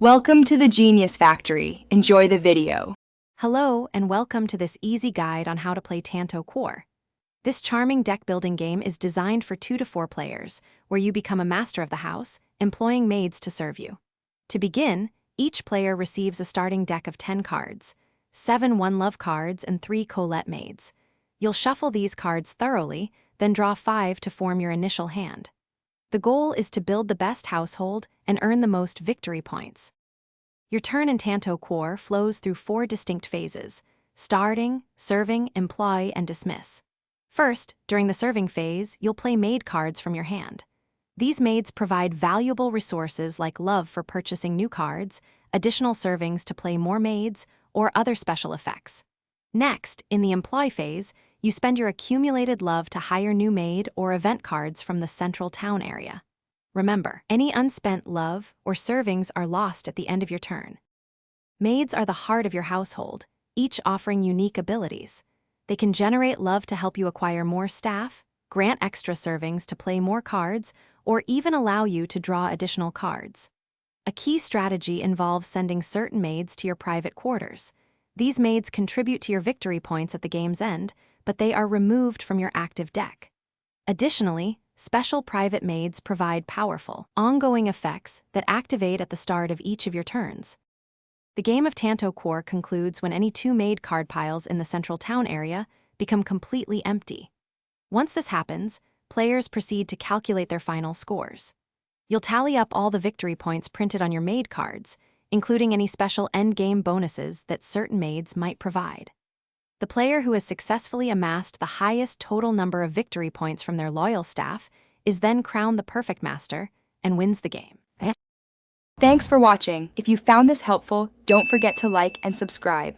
Welcome to the Genius Factory. Enjoy the video. Hello, and welcome to this easy guide on how to play Tanto Cuore. This charming deck-building game is designed for 2 to 4 players, where you become a master of the house, employing maids to serve you. To begin, each player receives a starting deck of 10 cards, 7 one-love cards and 3 Colette maids. You'll shuffle these cards thoroughly, then draw 5 to form your initial hand. The goal is to build the best household and earn the most victory points. Your turn in Tanto Cuore flows through 4 distinct phases: starting, serving, employ, and dismiss. First, during the serving phase, you'll play maid cards from your hand. These maids provide valuable resources like love for purchasing new cards, additional servings to play more maids, or other special effects. Next, in the employ phase, you spend your accumulated love to hire new maid or event cards from the central town area. Remember, any unspent love or servings are lost at the end of your turn. Maids are the heart of your household, each offering unique abilities. They can generate love to help you acquire more staff, grant extra servings to play more cards, or even allow you to draw additional cards. A key strategy involves sending certain maids to your private quarters. These maids contribute to your victory points at the game's end, but they are removed from your active deck. Additionally, special private maids provide powerful, ongoing effects that activate at the start of each of your turns. The game of Tanto Cuore concludes when any 2 maid card piles in the central town area become completely empty. Once this happens, players proceed to calculate their final scores. You'll tally up all the victory points printed on your maid cards, including any special endgame bonuses that certain maids might provide. The player who has successfully amassed the highest total number of victory points from their loyal staff is then crowned the perfect master and wins the game. Thanks for watching. If you found this helpful, don't forget to like and subscribe.